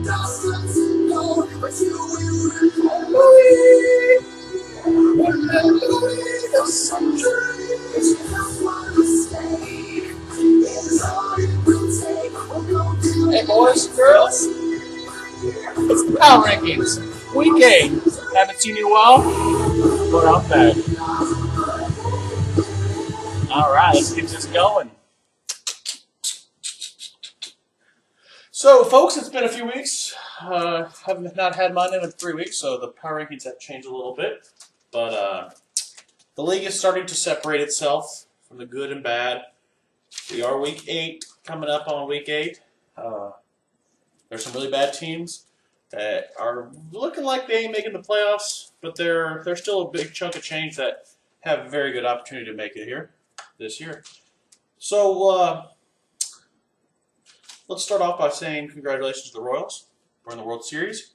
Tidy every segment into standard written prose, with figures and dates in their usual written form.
Hey boys and girls, it's the Power Rankings, Week 8. Haven't seen you in a while, but I'm back. Alright, let's get this going. So folks, it's been a few weeks. I've not had mine in 3 weeks, so the Power Rankings have changed a little bit. But the league is starting to separate itself from the good and bad. We are Week 8, coming up on Week 8. There's some really bad teams that are looking like they ain't making the playoffs, but they're still a big chunk of change that have a very good opportunity to make it here this year. So let's start off by saying congratulations to the Royals. We're in the World Series.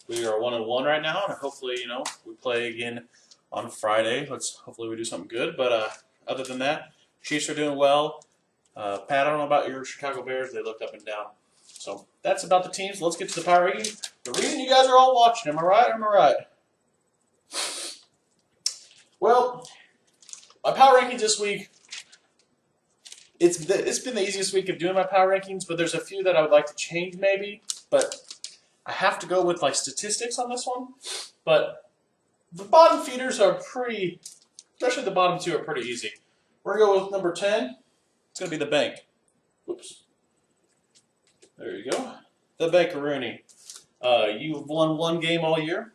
We are 1-1 right now, and hopefully, we play again on Friday. Hopefully we do something good. But other than that, Chiefs are doing well. Pat, I don't know about your Chicago Bears. They looked up and down. So that's about the teams. Let's get to the Power Ranking. The reason you guys are all watching, am I right? Am I right? Well, my Power Rankings this week, it's been the easiest week of doing my Power Rankings, but there's a few that I would like to change maybe. But I have to go with like statistics on this one. But the bottom feeders are pretty, especially the bottom two are pretty easy. We're going to go with number 10. It's going to be the bank. Whoops. There you go. The Bankaroonie. You've won one game all year.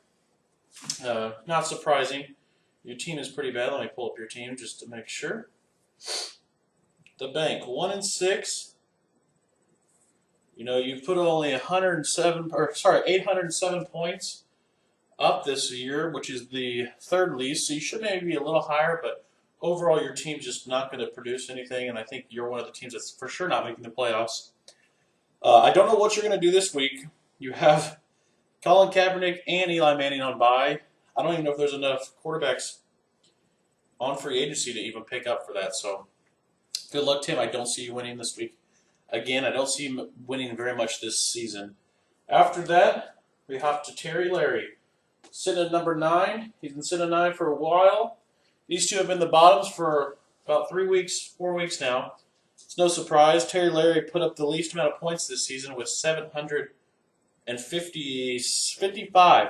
Not surprising. Your team is pretty bad. Let me pull up your team just to make sure. The bank, 1-6. You've put only 807 points up this year, which is the third least. So you should maybe be a little higher, but overall your team's just not going to produce anything, and I think you're one of the teams that's for sure not making the playoffs. I don't know what you're going to do this week. You have Colin Kaepernick and Eli Manning on bye. I don't even know if there's enough quarterbacks on free agency to even pick up for that. So good luck, Tim. I don't see you winning this week. Again, I don't see him winning very much this season. After that, we hop to Terry Larry. Sitting at number 9. He's been sitting at 9 for a while. These two have been the bottoms for about 3 weeks, 4 weeks now. It's no surprise. Terry Larry put up the least amount of points this season with 755.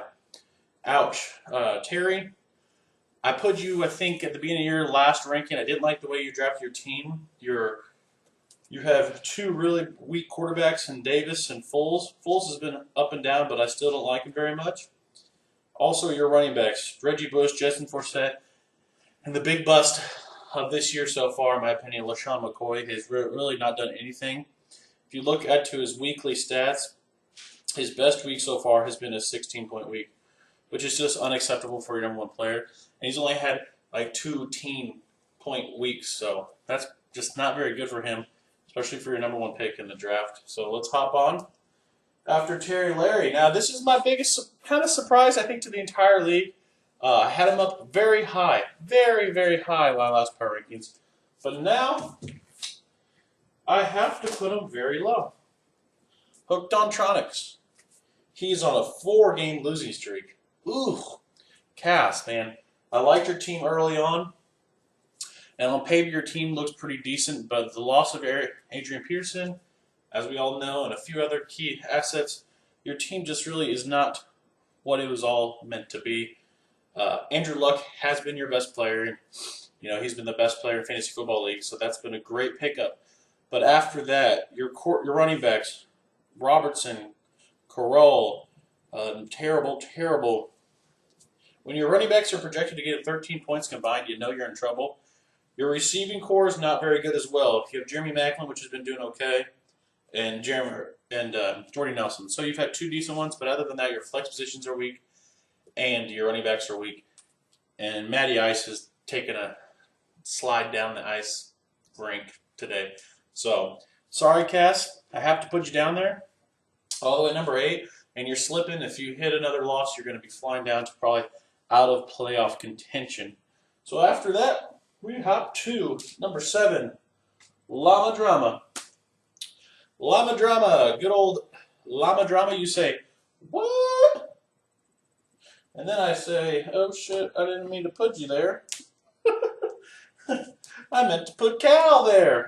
Ouch. Terry, I put you, I think, at the beginning of your last ranking. I didn't like the way you drafted your team. You have two really weak quarterbacks in Davis and Foles. Foles has been up and down, but I still don't like him very much. Also, your running backs, Reggie Bush, Justin Forsett, and the big bust of this year so far, in my opinion, LaShawn McCoy has really not done anything. If you look at his weekly stats, his best week so far has been a 16-point week, which is just unacceptable for your number one player. And he's only had like 2 teen-point weeks, so that's just not very good for him, especially for your number one pick in the draft. So let's hop on. After Terry Larry. Now, this is my biggest kind of surprise, I think, to the entire league. I had him up very high, very, very high in my last Power Rankings. But now, I have to put him very low. Hooked on Tronics. He's on a 4-game losing streak. Ooh, Cass, man. I liked your team early on. And on paper, your team looks pretty decent. But the loss of Adrian Peterson, as we all know, and a few other key assets, your team just really is not what it was all meant to be. Andrew Luck has been your best player. He's been the best player in Fantasy Football League, so that's been a great pickup. But after that, your running backs, Robertson, Corral, terrible. When your running backs are projected to get 13 points combined, you know you're in trouble. Your receiving core is not very good as well. You have Jeremy Maclin, which has been doing okay, and Jordy Nelson. So you've had 2 decent ones, but other than that, your flex positions are weak, and your running backs are weak. And Matty Ice has taken a slide down the ice rink today. So, sorry, Cass. I have to put you down there. All the way at number 8, and you're slipping. If you hit another loss, you're going to be flying down to probably out of playoff contention. So after that, we hop to number 7, Llama Drama. Llama Drama, good old Llama Drama, you say, what? And then I say, oh shit, I didn't mean to put you there. I meant to put Cal there.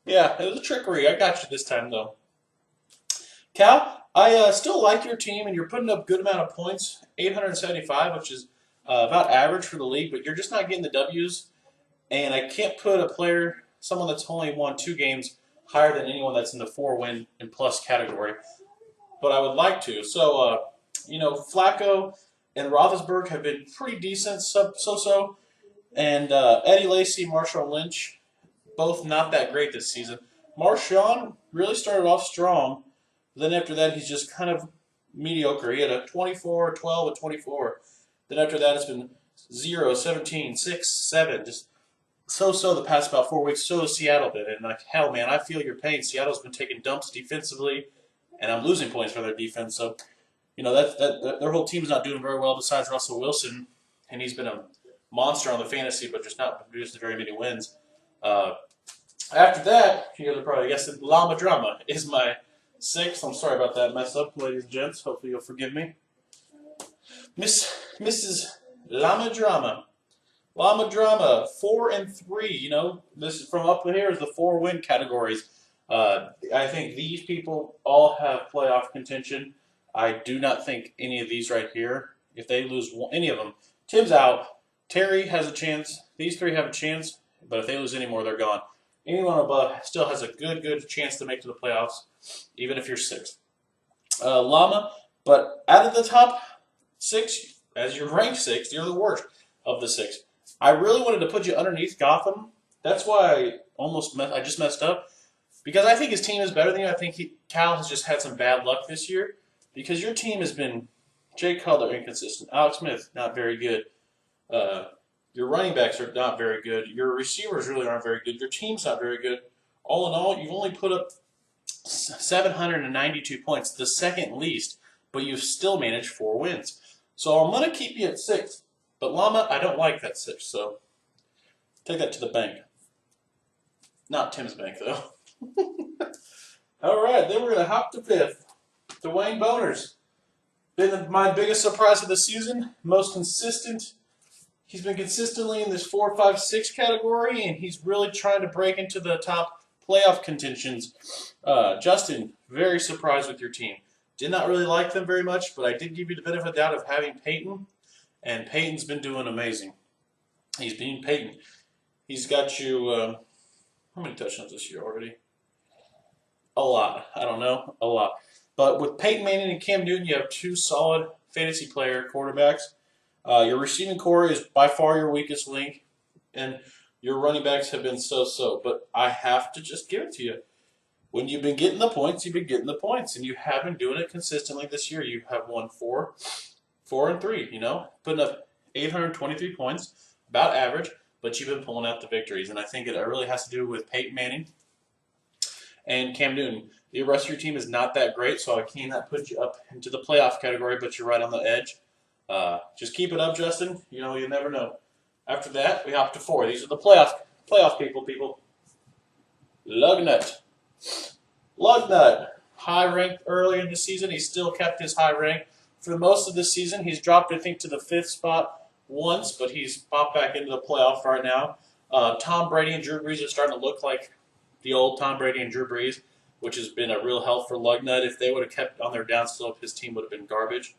Yeah, it was a trickery. I got you this time, though. Cal, I still like your team, and you're putting up a good amount of points, 875, which is about average for the league, but you're just not getting the W's. And I can't put a player, someone that's only won 2 games, higher than anyone that's in the 4-win and plus category. But I would like to. So, Flacco and Roethlisberger have been pretty decent, so-so. And Eddie Lacy, Marshawn Lynch, both not that great this season. Marshawn really started off strong. Then after that, he's just kind of mediocre. He had a 24, 12, and 24. Then after that, it's been 0, 17, 6, 7, just so-so the past about 4 weeks. So has Seattle been. And like, hell, man, I feel your pain. Seattle's been taking dumps defensively, and I'm losing points for their defense. So, that their whole team's not doing very well besides Russell Wilson, and he's been a monster on the fantasy, but just not produced very many wins. After that, you guys are probably guessing Llama Drama is my 6th. I'm sorry about that mess up, ladies and gents. Hopefully you'll forgive me. Mrs. Llama Drama. Llama Drama, 4 and 3. This is from up here is the 4-win categories. I think these people all have playoff contention. I do not think any of these right here, if they lose any of them, Tim's out. Terry has a chance. These 3 have a chance, but if they lose any more, they're gone. Anyone above still has a good chance to make to the playoffs, even if you're 6th. Llama, but out of the top 6, as you're ranked 6th, you're the worst of the 6. I really wanted to put you underneath Gotham. That's why I just messed up. Because I think his team is better than you. I think Cal has just had some bad luck this year. Because your team has been Jay Cutler, inconsistent. Alex Smith, not very good. Your running backs are not very good. Your receivers really aren't very good. Your team's not very good. All in all, you've only put up 792 points, the second least, but you've still managed 4 wins. So I'm going to keep you at 6th. But Llama, I don't like that 6, so take that to the bank. Not Tim's bank, though. All right, then we're going to hop to 5th. Dwayne Boners. Been my biggest surprise of the season. Most consistent. He's been consistently in this 4, 5, 6 category, and he's really trying to break into the top playoff contentions. Justin, very surprised with your team. Did not really like them very much, but I did give you the benefit of the doubt of having Peyton, and Peyton's been doing amazing. He's being Peyton. He's got you, how many touchdowns this year already? A lot. I don't know. A lot. But with Peyton Manning and Cam Newton, you have 2 solid fantasy player quarterbacks. Your receiving core is by far your weakest link, and your running backs have been so-so. But I have to just give it to you. When you've been getting the points, you've been getting the points, and you have been doing it consistently this year. You have won 4 and 3, putting up 823 points, about average, but you've been pulling out the victories. And I think it really has to do with Peyton Manning and Cam Newton. The rest of your team is not that great, so I cannot put you up into the playoff category, but you're right on the edge. Just keep it up, Justin. You never know. After that, we hop to 4. These are the playoff people. Lugnut. High ranked early in the season. He still kept his high rank. For most of the season, he's dropped, I think, to the 5th spot once, but he's popped back into the playoff right now. Tom Brady and Drew Brees are starting to look like the old Tom Brady and Drew Brees, which has been a real help for Lugnut. If they would have kept on their downslope, his team would have been garbage.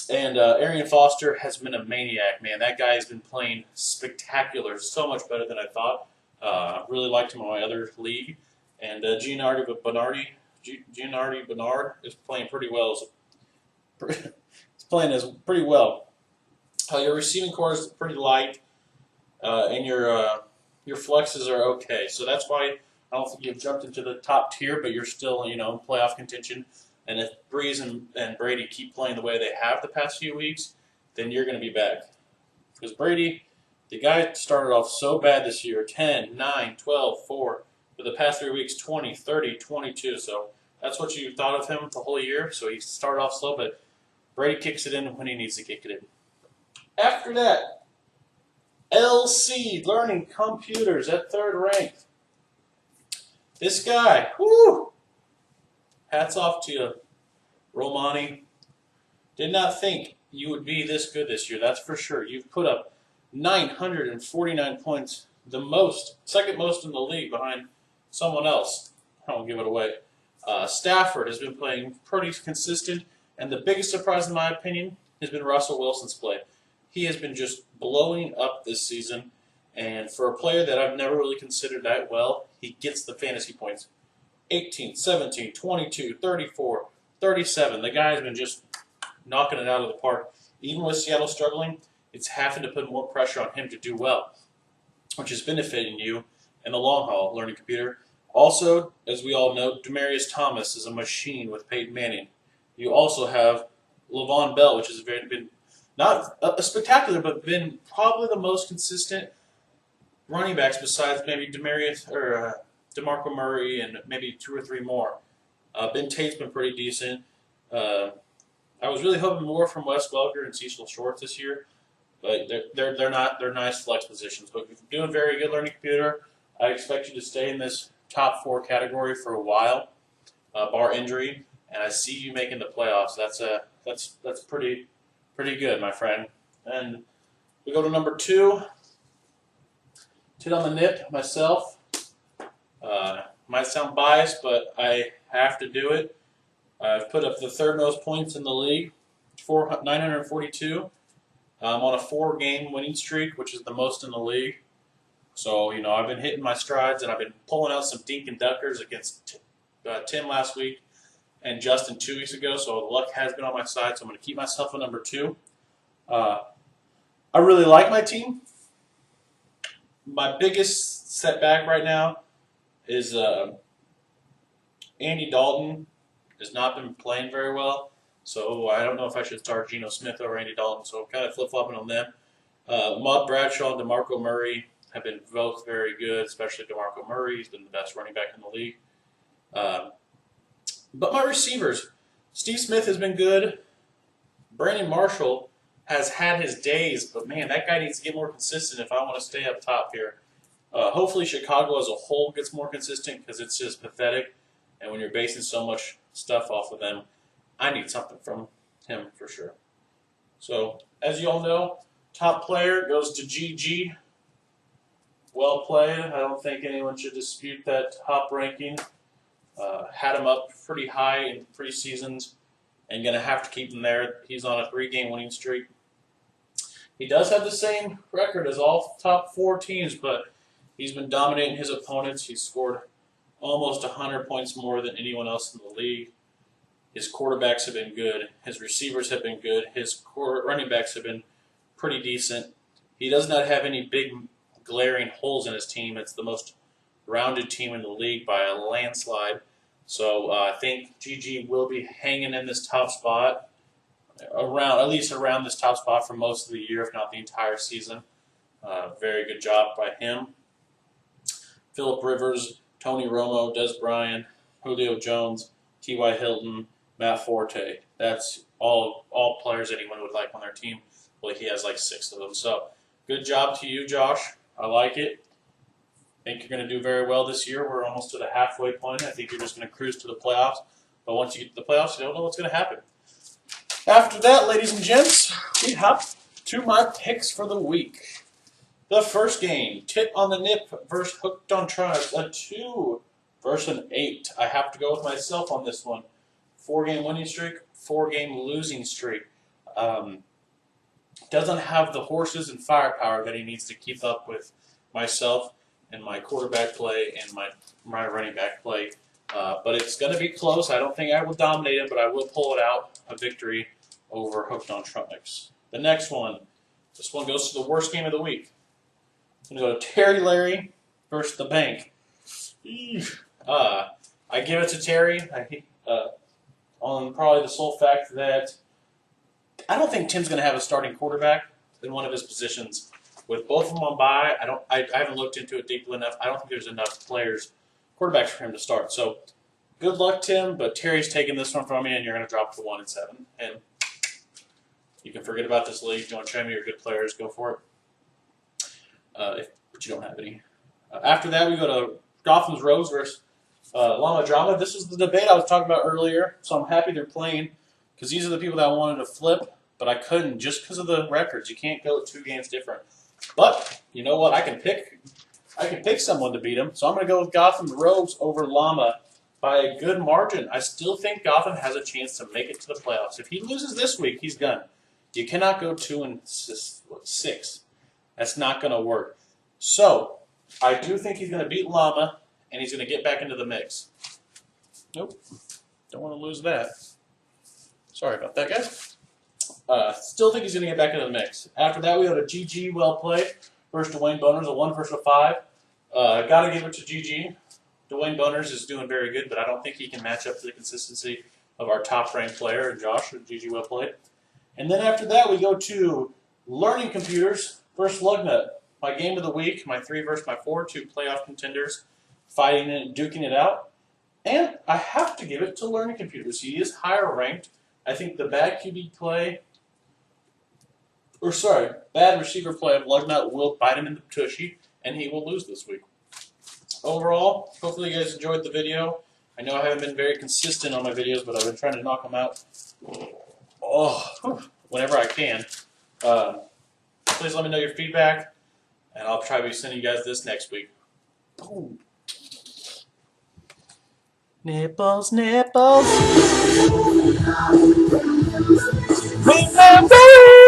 Arian Foster has been a maniac, man. That guy has been playing spectacular, so much better than I thought. Really liked him in my other league. And Gianardi Bernard is playing pretty well. He's playing pretty well. Your receiving core is pretty light, and your flexes are okay. So that's why I don't think you've jumped into the top tier, but you're still, in playoff contention. And if Breeze and Brady keep playing the way they have the past few weeks, then you're going to be back. Because Brady, the guy started off so bad this year, 10, 9, 12, 4. For the past 3 weeks, 20, 30, 22. So that's what you thought of him the whole year. So he started off slow, but Brady kicks it in when he needs to kick it in. After that, LC, Learning Computers, at 3rd rank. This guy, whoo! hats off to you, Romani. Did not think you would be this good this year, that's for sure. You've put up 949 points, the most, second most in the league behind someone else. I won't give it away. Stafford has been playing pretty consistent, and the biggest surprise, in my opinion, has been Russell Wilson's play. He has been just blowing up this season, and for a player that I've never really considered that well, he gets the fantasy points. 18, 17, 22, 34, 37. The guy has been just knocking it out of the park. Even with Seattle struggling, it's having to put more pressure on him to do well, which is benefiting you in the long haul, learning computer. Also, as we all know, Demaryius Thomas is a machine with Peyton Manning. You also have Le'Veon Bell, which has been not a spectacular, but been probably the most consistent running backs besides maybe DeMarco Murray and maybe 2 or 3 more. Ben Tate's been pretty decent. I was really hoping more from Wes Welker and Cecil Shorts this year, but they're not. They're nice flex positions. But you're doing very good, learning computer. I expect you to stay in this top 4 category for a while, bar injury, and I see you making the playoffs. That's pretty good, my friend. And we go to number 2. Tit on the nip, myself. Might sound biased, but I have to do it. I've put up the 3rd most points in the league, 942. I'm on a 4-game winning streak, which is the most in the league. So, I've been hitting my strides, and I've been pulling out some dink and duckers against Tim last week and Justin 2 weeks ago. So the luck has been on my side, so I'm going to keep myself at number 2. I really like my team. My biggest setback right now is Andy Dalton has not been playing very well, so I don't know if I should start Geno Smith over Andy Dalton, so I'm kind of flip-flopping on them. Maud Bradshaw and DeMarco Murray have been both very good, especially DeMarco Murray. He's been the best running back in the league. But my receivers, Steve Smith has been good. Brandon Marshall has had his days, but man, that guy needs to get more consistent if I want to stay up top here. Hopefully Chicago as a whole gets more consistent because it's just pathetic. And when you're basing so much stuff off of them, I need something from him for sure. So, as you all know, top player goes to GG. Well played. I don't think anyone should dispute that top ranking. Had him up pretty high in preseasons and going to have to keep him there. He's on a 3-game winning streak. He does have the same record as all top 4 teams, but he's been dominating his opponents. He's scored almost 100 points more than anyone else in the league. His quarterbacks have been good. His receivers have been good. His running backs have been pretty decent. He does not have any big glaring holes in his team. It's the most rounded team in the league by a landslide. So I think GG will be hanging in this top spot, at least around this top spot for most of the year, if not the entire season. Very good job by him. Phillip Rivers, Tony Romo, Des Bryant, Julio Jones, T.Y. Hilton, Matt Forte. That's all players that anyone would like on their team. Well, he has like 6 of them. So good job to you, Josh. I like it. I think you're going to do very well this year. We're almost to the halfway point. I think you're just going to cruise to the playoffs. But once you get to the playoffs, you don't know what's going to happen. After that, ladies and gents, we hop to my picks for the week. The first game, Tit on the Nip versus Hooked on Tribes, a 2 versus an 8. I have to go with myself on this one. 4-game winning streak, 4-game losing streak. Doesn't have the horses and firepower that he needs to keep up with myself and my quarterback play and my running back play. But it's going to be close. I don't think I will dominate it, but I will pull it out, a victory over Hooked on Tribes. The next one, this one goes to the worst game of the week. I'm going to go to Terry Larry versus the Bank. I give it to Terry on probably the sole fact that I don't think Tim's going to have a starting quarterback in one of his positions. With both of them on bye, I haven't looked into it deeply enough. I don't think there's enough quarterbacks for him to start. So good luck, Tim, but Terry's taking this one from you, and you're going to drop to 1-7. And you can forget about this league. If you want to try me your good players, go for it. But you don't have any. After that, we go to Gotham's Rogues versus Llama Drama, this is the debate I was talking about earlier, so I'm happy they're playing because these are the people that I wanted to flip, but I couldn't just because of the records. You can't go 2 games different. But you know what? I can pick someone to beat him, so I'm going to go with Gotham Rogues over Llama by a good margin. I still think Gotham has a chance to make it to the playoffs. If he loses this week, he's done. You cannot go 2-6. That's not going to work. So I do think he's going to beat Llama, and he's going to get back into the mix. Nope. Don't want to lose that. Sorry about that, guys. Still think he's going to get back into the mix. After that, we go to GG Well Played versus Dwayne Boners, a 1 versus 5. Got to give it to GG. Dwayne Boners is doing very good, but I don't think he can match up to the consistency of our top-ranked player, Josh, with GG Well Played. And then after that, we go to Learning Computers versus Lugnut. My game of the week, my 3 versus my 4, 2 playoff contenders fighting it and duking it out. And I have to give it to Learning Computers. He is higher ranked. I think the bad QB play, bad receiver play of Lugnut will bite him in the tushy, and he will lose this week. Overall, hopefully you guys enjoyed the video. I know I haven't been very consistent on my videos, but I've been trying to knock them out whenever I can. Please let me know your feedback, and I'll try to be sending you guys this next week. Boom. Nipples, nipples. Remember.